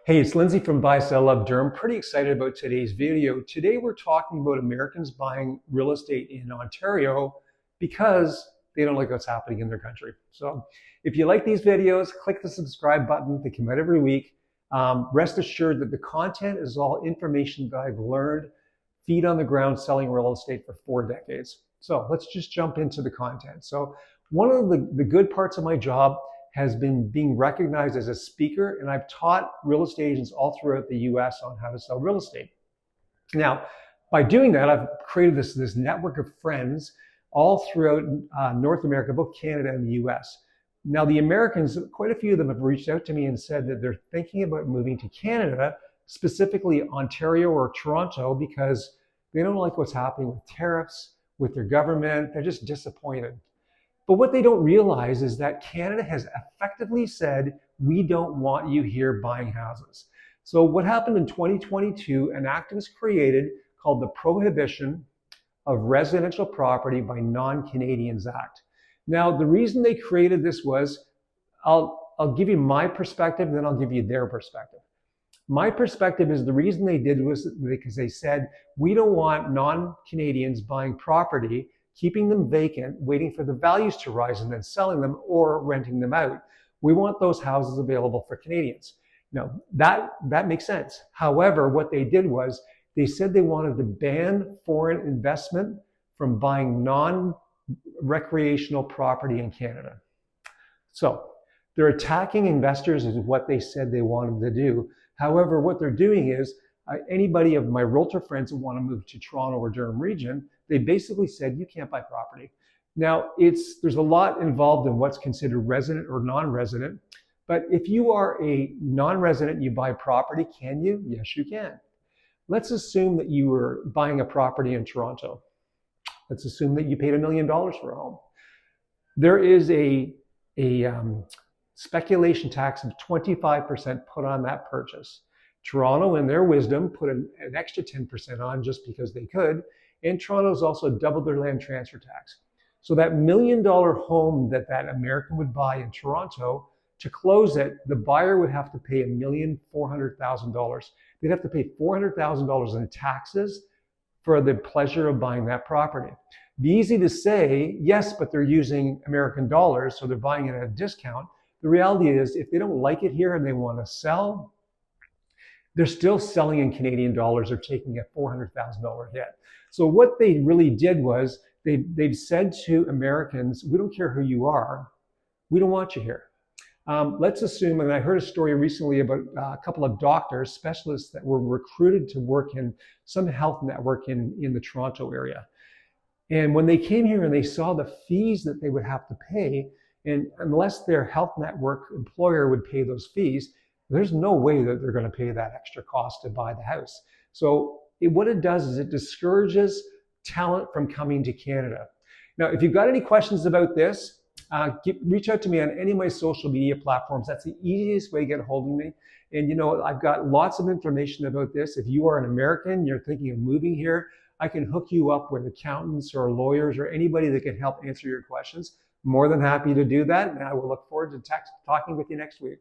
Hey, it's Lindsay from Buy Sell Love Durham. Pretty excited about today's video. Today we're talking about Americans buying real estate in Ontario because they don't like what's happening in their country. So if you like these videos, click the subscribe button. They come out every week. Rest assured that the content is all information that I've learned, feet on the ground selling real estate for 4 decades. So let's just jump into the content. So one of the good parts of my job has been being recognized as a speaker, and I've taught real estate agents all throughout the US on how to sell real estate. Now, by doing that, I've created this network of friends all throughout North America, both Canada and the US. Now, the Americans, quite a few of them have reached out to me and said that they're thinking about moving to Canada, specifically Ontario or Toronto, because they don't like what's happening with tariffs, with their government. They're just disappointed. But what they don't realize is that Canada has effectively said, we don't want you here buying houses. So what happened in 2022, an act was created called the Prohibition of Residential Property by Non-Canadians Act. Now, the reason they created this was, I'll give you my perspective, then I'll give you their perspective. My perspective is the reason they did was because they said, we don't want non-Canadians buying property, keeping them vacant, waiting for the values to rise and then selling them or renting them out. We want those houses available for Canadians. Now, that makes sense. However, what they did was they said they wanted to ban foreign investment from buying non-recreational property in Canada. So they're attacking investors is what they said they wanted to do. However, what they're doing is anybody of my realtor friends who want to move to Toronto or Durham region, they basically said you can't buy property. Now, there's a lot involved in what's considered resident or non-resident, but if you are a non-resident and you buy property, can you? Yes, you can. Let's assume that you were buying a property in Toronto. Let's assume that you paid $1 million for a home. There is a speculation tax of 25% put on that purchase. Toronto, in their wisdom, put an extra 10% on just because they could. And Toronto's also doubled their land transfer tax. So that $1 million home that American would buy in Toronto, to close it, the buyer would have to pay $1,400,000. They'd have to pay $400,000 in taxes for the pleasure of buying that property. It'd be easy to say, yes, but they're using American dollars, so they're buying it at a discount. The reality is, if they don't like it here and they want to sell, they're still selling in Canadian dollars or taking a $400,000 hit. So what they really did was they've said to Americans, we don't care who you are, we don't want you here. Let's assume, and I heard a story recently about a couple of doctors, specialists that were recruited to work in some health network in the Toronto area. And when they came here and they saw the fees that they would have to pay, and unless their health network employer would pay those fees, there's no way that they're going to pay that extra cost to buy the house. So what it does is it discourages talent from coming to Canada. Now, if you've got any questions about this, reach out to me on any of my social media platforms. That's the easiest way to get a hold of me. And I've got lots of information about this. If you are an American, you're thinking of moving here, I can hook you up with accountants or lawyers or anybody that can help answer your questions. More than happy to do that. And I will look forward to talking with you next week.